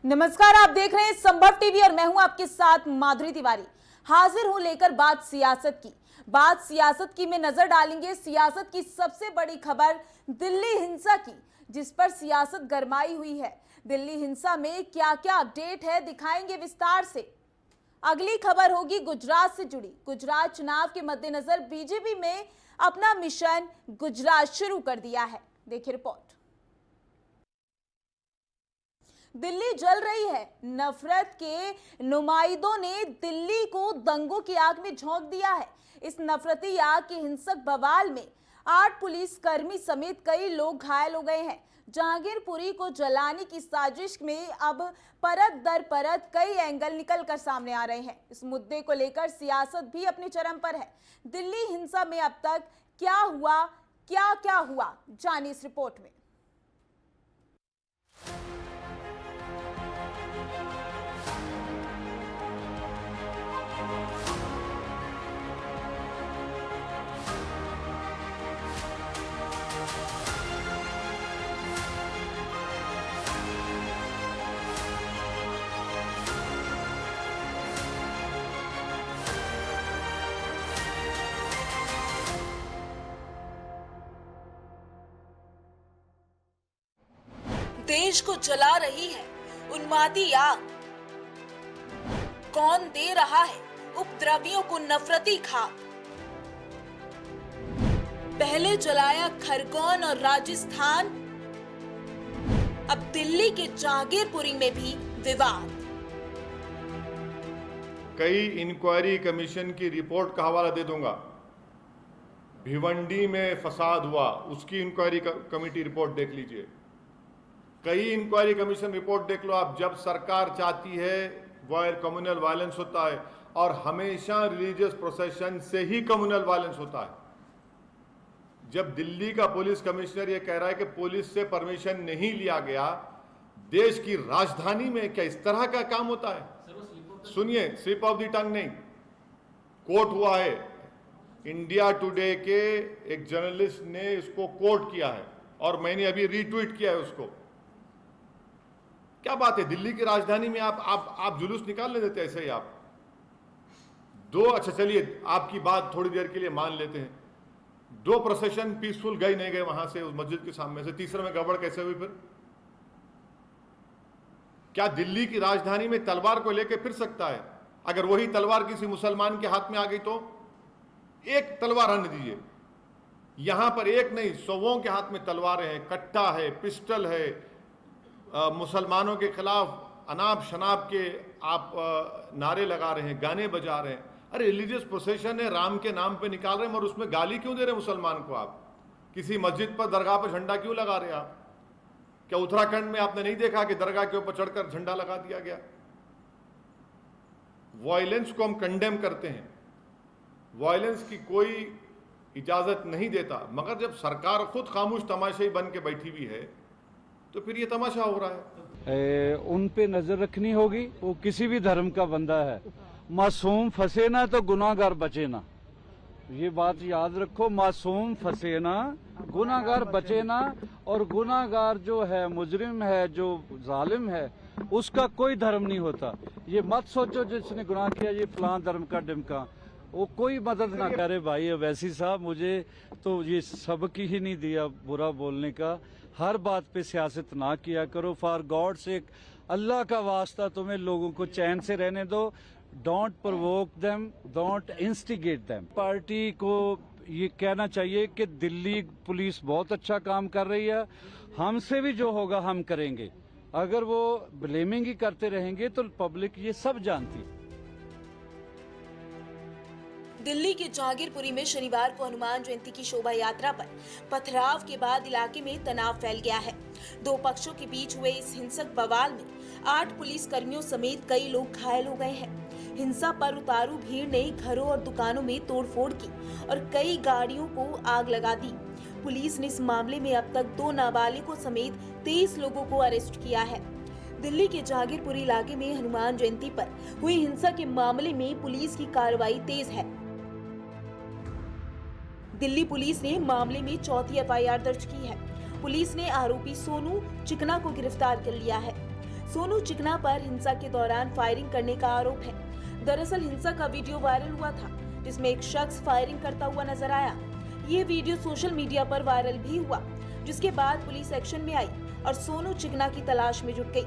नमस्कार, आप देख रहे हैं संभव टीवी और मैं हूं आपके साथ माधुरी तिवारी। हाजिर हूं लेकर बात सियासत की में नजर डालेंगे सियासत की सबसे बड़ी खबर दिल्ली हिंसा की, जिस पर सियासत गरमाई हुई है। दिल्ली हिंसा में क्या क्या अपडेट है दिखाएंगे विस्तार से। अगली खबर होगी गुजरात से जुड़ी। गुजरात चुनाव के मद्देनजर बीजेपी में अपना मिशन गुजरात शुरू कर दिया है। देखिए रिपोर्ट। दिल्ली जल रही है। नफरत के नुमाइंदों ने दिल्ली को दंगों की आग में झोंक दिया है। इस नफरती आग के हिंसक बवाल में 8 पुलिसकर्मी समेत कई लोग घायल हो गए हैं। जहांगीरपुरी को जलाने की साजिश में अब परत दर परत कई एंगल निकल कर सामने आ रहे हैं। इस मुद्दे को लेकर सियासत भी अपने चरम पर है। दिल्ली हिंसा में अब तक क्या हुआ, क्या हुआ, जानिए इस रिपोर्ट में। देश को जला रही है उन्मादी आग। कौन दे रहा है उपद्रवियों को नफरती खाक? पहले जलाया खरगोन और राजस्थान, अब दिल्ली के जहांगीरपुरी में भी विवाद। कई इंक्वायरी कमीशन की रिपोर्ट का हवाला दे दूंगा। भिवंडी में फसाद हुआ, उसकी इंक्वायरी कमेटी रिपोर्ट देख लीजिए। कई इंक्वायरी कमीशन रिपोर्ट देख लो आप। जब सरकार चाहती है वायर कम्युनल वायलेंस होता है, और हमेशा रिलीजियस प्रोसेशन से ही कम्युनल वायलेंस होता है। जब दिल्ली का पुलिस कमिश्नर ये कह रहा है कि पुलिस से परमिशन नहीं लिया गया, देश की राजधानी में क्या इस तरह का काम होता है? सुनिए, स्लिप ऑफ द टंग नहीं, कोट हुआ है। इंडिया टुडे के एक जर्नलिस्ट ने इसको कोट किया है और मैंने अभी रीट्वीट किया है उसको। क्या बात है, दिल्ली की राजधानी में आप जुलूस निकालने देते ऐसे ही आप दो। अच्छा चलिए, आपकी बात थोड़ी देर के लिए मान लेते हैं। 2 प्रोसेशन पीसफुल गए नहीं गए वहां से, उस मस्जिद के सामने से, तीसरे में गड़बड़ कैसे हुई? फिर क्या दिल्ली की राजधानी में तलवार को लेकर फिर सकता है? अगर वही तलवार किसी मुसलमान के हाथ में आ गई तो एक तलवार आने दीजिए। यहां पर एक नहीं, 100 के हाथ में तलवारें हैं, कट्टा है, पिस्टल है। मुसलमानों के खिलाफ अनाप शनाप के आप नारे लगा रहे हैं, गाने बजा रहे हैं। अरे रिलीजियस प्रोसेशन है, राम के नाम पे निकाल रहे हैं, और उसमें गाली क्यों दे रहे हैं मुसलमान को? आप किसी मस्जिद पर, दरगाह पर झंडा क्यों लगा रहे हैं आप? क्या उत्तराखंड में आपने नहीं देखा कि दरगाह के ऊपर चढ़कर झंडा लगा दिया गया? वायलेंस को हम कंडेम करते हैं, वायलेंस की कोई इजाजत नहीं देता, मगर जब सरकार खुद खामोश तमाशाई बन के बैठी हुई है तो फिर ये तमाशा हो रहा है। उन पे नजर रखनी होगी। वो किसी भी धर्म का बंदा है। मासूम फंसे ना तो गुनाहगार बचे ना, ये बात याद रखो। मासूम फंसे ना, गुनाहगार बचे ना। और गुनाहगार जो है, मुजरिम है, जो जालिम है, उसका कोई धर्म नहीं होता। ये मत सोचो जिसने गुनाह किया ये फलां धर्म का डिमका, वो कोई मदद ना करे। भाई अवैसी साहब, मुझे तो ये सबक ही नहीं दिया बुरा बोलने का। हर बात पे सियासत ना किया करो। फॉर गॉड सेक, अल्लाह का वास्ता, तुम्हें लोगों को चैन से रहने दो। Don't provoke them, don't instigate them. Party को ये कहना चाहिए कि दिल्ली पुलिस बहुत अच्छा काम कर रही है। हमसे भी जो होगा हम करेंगे। अगर वो ब्लेमिंग ही करते रहेंगे तो पब्लिक ये सब जानती है। दिल्ली के जहांगीरपुरी में शनिवार को हनुमान जयंती की शोभा यात्रा पर पथराव के बाद इलाके में तनाव फैल गया है। 2 पक्षों के बीच हुए इस हिंसक बवाल में 8 पुलिस कर्मियों समेत कई लोग घायल हो गए हैं। हिंसा पर उतारू भीड़ ने घरों और दुकानों में तोड़फोड़ की और कई गाड़ियों को आग लगा दी। पुलिस ने इस मामले में अब तक 2 नाबालिगों समेत 23 लोगों को अरेस्ट किया है। दिल्ली के जहांगीरपुरी इलाके में हनुमान जयंती पर हुई हिंसा के मामले में पुलिस की कार्रवाई तेज है। दिल्ली पुलिस ने मामले में 4थी FIR दर्ज की है। पुलिस ने आरोपी सोनू चिकना को गिरफ्तार कर लिया है। सोनू चिकना पर हिंसा के दौरान फायरिंग करने का आरोप है। दरअसल हिंसा का वीडियो वायरल हुआ था, जिसमें एक शख्स फायरिंग करता हुआ नजर आया। ये वीडियो सोशल मीडिया पर वायरल भी हुआ, जिसके बाद पुलिस एक्शन में आई और सोनू चिकना की तलाश में जुट गई।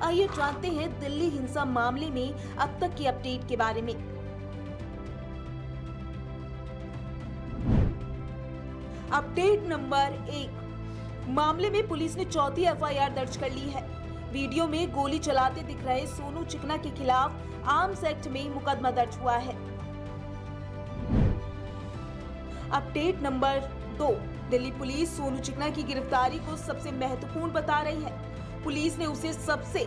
आइए जानते हैं दिल्ली हिंसा मामले में अब तक की अपडेट के बारे में। अपडेट नंबर 1, मामले में पुलिस ने चौथी एफआईआर दर्ज कर ली है। वीडियो में गोली चलाते दिख रहे सोनू चिकना के खिलाफ आर्म्स एक्ट में मुकदमा दर्ज हुआ है। Update number 2, Delhi police Sonu चिकना की गिरफ्तारी को सबसे महत्वपूर्ण बता रही है। पुलिस ने उसे सबसे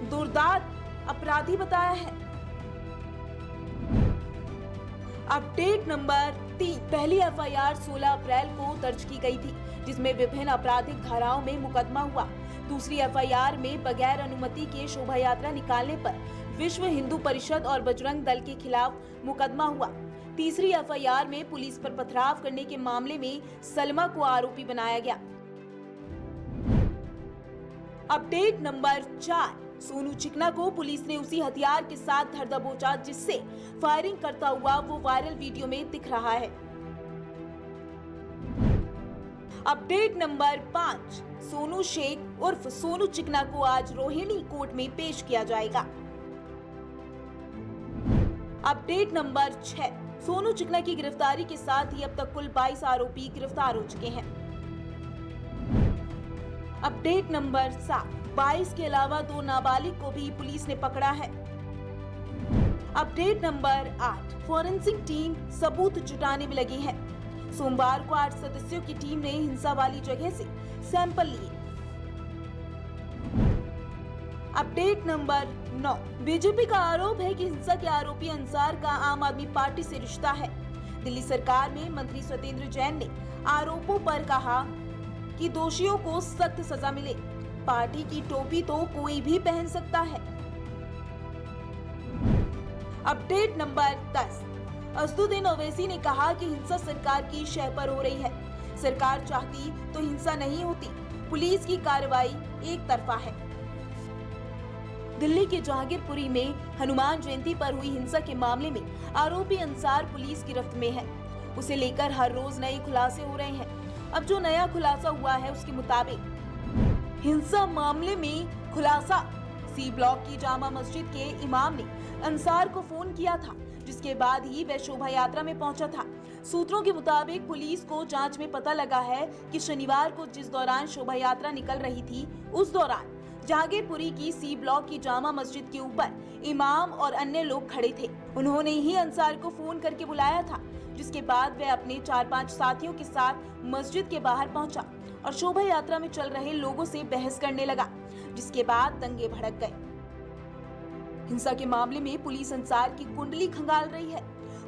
दुर्दांत अपराधी बताया है। अपडेट नंबर 3, पहली एफआईआर 16 अप्रैल को दर्ज की गई थी, जिसमें विभिन्न आपराधिक धाराओं में मुकदमा हुआ। दूसरी एफआईआर में बगैर अनुमति के शोभा यात्रा निकालने पर विश्व हिंदू परिषद और बजरंग दल के खिलाफ मुकदमा हुआ। तीसरी एफआईआर में पुलिस पर पथराव करने के मामले में सलमा को आरोपी बनाया गया। अपडेट नंबर 4, सोनू चिकना को पुलिस ने उसी हथियार के साथ धर दबोचा जिससे फायरिंग करता हुआ वो वायरल वीडियो में दिख रहा है। अपडेट नंबर 5, सोनू शेख उर्फ सोनू चिकना को आज रोहिणी कोर्ट में पेश किया जाएगा। अपडेट नंबर 6, सोनू चिकना की गिरफ्तारी के साथ ही अब तक कुल 22 आरोपी गिरफ्तार हो चुके हैं। अपडेट नंबर 7, 22 के अलावा 2 नाबालिग को भी पुलिस ने पकड़ा है। अपडेट नंबर 8, फॉरेंसिक टीम सबूत जुटाने में लगी है। सोमवार को 8 सदस्यों की टीम ने हिंसा वाली जगह से सैंपल लिए। अपडेट नंबर 9, बीजेपी का आरोप है कि हिंसा के आरोपी अंसार का आम आदमी पार्टी से रिश्ता है। दिल्ली सरकार में मंत्री सत्येंद्र जैन ने आरोपों पर कहा कि दोषियों को सख्त सजा मिले। पार्टी की टोपी तो कोई भी पहन सकता है। अपडेट नंबर 10, असदुद्दीन ओवैसी ने कहा कि हिंसा सरकार की शह पर हो रही है। सरकार चाहती तो हिंसा नहीं होती, पुलिस की कार्रवाई एक तरफा है। दिल्ली के जहांगीरपुरी में हनुमान जयंती पर हुई हिंसा के मामले में आरोपी अंसार पुलिस गिरफ्त में है। उसे लेकर हर रोज नए खुलासे हो रहे हैं। अब जो नया खुलासा हुआ है उसके मुताबिक हिंसा मामले में खुलासा, सी ब्लॉक की जामा मस्जिद के इमाम ने अंसार को फोन किया था, जिसके बाद ही वह शोभा यात्रा में पहुंचा था। सूत्रों के मुताबिक पुलिस को जांच में पता लगा है कि शनिवार को जिस दौरान शोभा यात्रा निकल रही थी, उस दौरान जहांगीरपुरी की सी ब्लॉक की जामा मस्जिद के ऊपर इमाम और अन्य लोग खड़े थे। उन्होंने ही अंसार को फोन करके बुलाया था, जिसके बाद वह अपने 4-5 साथियों के साथ मस्जिद के बाहर पहुंचा और शोभा यात्रा में चल रहे लोगों से बहस करने लगा, जिसके बाद दंगे भड़क गए। हिंसा के मामले में पुलिस अंसार की कुंडली खंगाल रही है।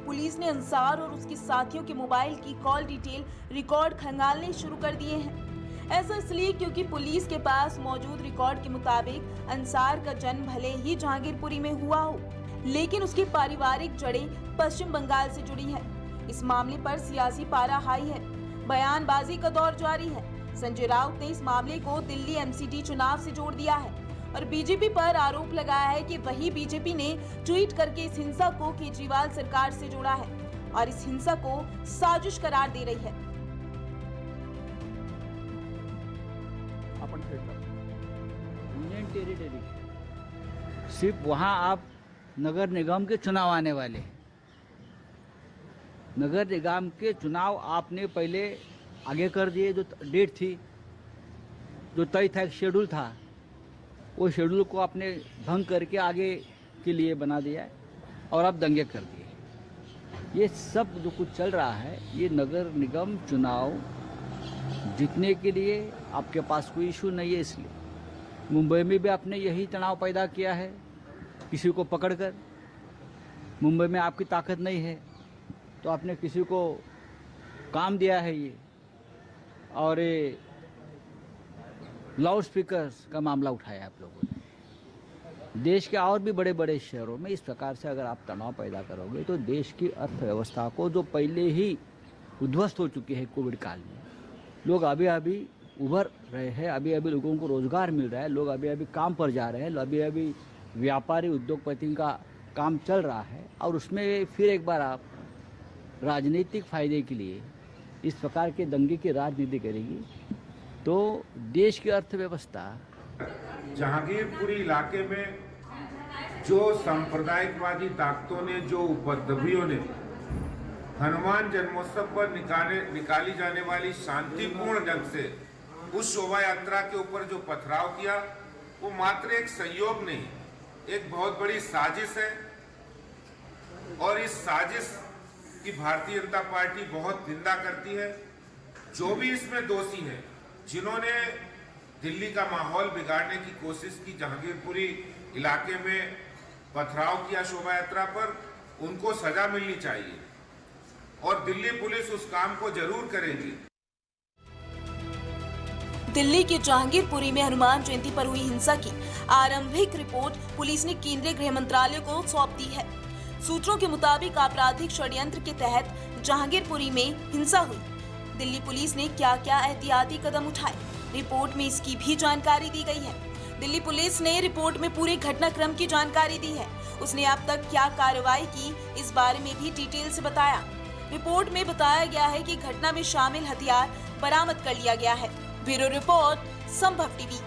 पुलिस ने अंसार और उसके साथियों के मोबाइल की कॉल डिटेल रिकॉर्ड खंगालने शुरू कर दिए हैं। ऐसा इसलिए क्योंकि पुलिस के पास मौजूद रिकॉर्ड के मुताबिक अंसार का जन्म भले ही जहांगीरपुरी में हुआ हो, लेकिन उसकी पारिवारिक जड़ें पश्चिम बंगाल से जुड़ी है। इस मामले पर सियासी पारा हाई है, बयानबाजी का दौर जारी है। संजय राउत ने इस मामले को दिल्ली एमसीडी चुनाव से जोड़ दिया है और बीजेपी पर आरोप लगाया है कि वही बीजेपी ने ट्वीट करके इस हिंसा को केजरीवाल सरकार से जोड़ा है और इस हिंसा को साजिश करार दे रही है। यूनियन टेरिटरी सिर्फ वहाँ आप नगर निगम के चुनाव आने वाले, नगर निगम के चुनाव आपने पहले आगे कर दिए। जो डेट थी, जो तय था, एक शेड्यूल था, वो शेड्यूल को आपने भंग करके आगे के लिए बना दिया है और अब दंगे कर दिए। ये सब जो कुछ चल रहा है, ये नगर निगम चुनाव जीतने के लिए आपके पास कोई इशू नहीं है। इसलिए मुंबई में भी आपने यही तनाव पैदा किया है, किसी को पकड़कर। मुंबई में आपकी ताकत नहीं है तो आपने किसी को काम दिया है ये, और ये लाउड स्पीकर्स का मामला उठाया आप लोगों ने। देश के और भी बड़े बड़े शहरों में इस प्रकार से अगर आप तनाव पैदा करोगे तो देश की अर्थव्यवस्था को, जो पहले ही उद्ध्वस्त हो चुकी है कोविड काल में, लोग अभी अभी उभर रहे हैं, अभी अभी लोगों को रोजगार मिल रहा है, लोग अभी अभी काम पर जा रहे हैं, अभी अभी व्यापारी उद्योगपति का काम चल रहा है, और उसमें फिर एक बार आप राजनीतिक फायदे के लिए इस प्रकार के दंगे की राजनीति करेगी तो देश की अर्थव्यवस्था। जहांगीरपुरी इलाके में जो सांप्रदायिकवादी ताकतों ने, जो उपद्रवियों ने हनुमान जन्मोत्सव पर निकाली जाने वाली शांतिपूर्ण ढंग से उस शोभा यात्रा के ऊपर जो पथराव किया, वो मात्र एक संयोग नहीं, एक बहुत बड़ी साजिश है। और इस साजिश की भारतीय जनता पार्टी बहुत निंदा करती है। जो भी इसमें दोषी है, जिन्होंने दिल्ली का माहौल बिगाड़ने की कोशिश की, जहांगीरपुरी इलाके में पथराव किया शोभा यात्रा पर, उनको सजा मिलनी चाहिए और दिल्ली पुलिस उस काम को जरूर करेगी। दिल्ली के जहांगीरपुरी में हनुमान जयंती पर हुई हिंसा की आरंभिक रिपोर्ट पुलिस ने केंद्रीय गृह मंत्रालय को सौंप दी है। सूत्रों के मुताबिक आपराधिक षड्यंत्र के तहत जहांगीरपुरी में हिंसा हुई। दिल्ली पुलिस ने क्या क्या एहतियाती कदम उठाए, रिपोर्ट में इसकी भी जानकारी दी गई है। दिल्ली पुलिस ने रिपोर्ट में पूरे घटनाक्रम की जानकारी दी है। उसने अब तक क्या कार्रवाई की, इस बारे में भी डिटेल से बताया। रिपोर्ट में बताया गया है कि घटना में शामिल हथियार बरामद कर लिया गया है। ब्यूरो रिपोर्ट, संभव टीवी।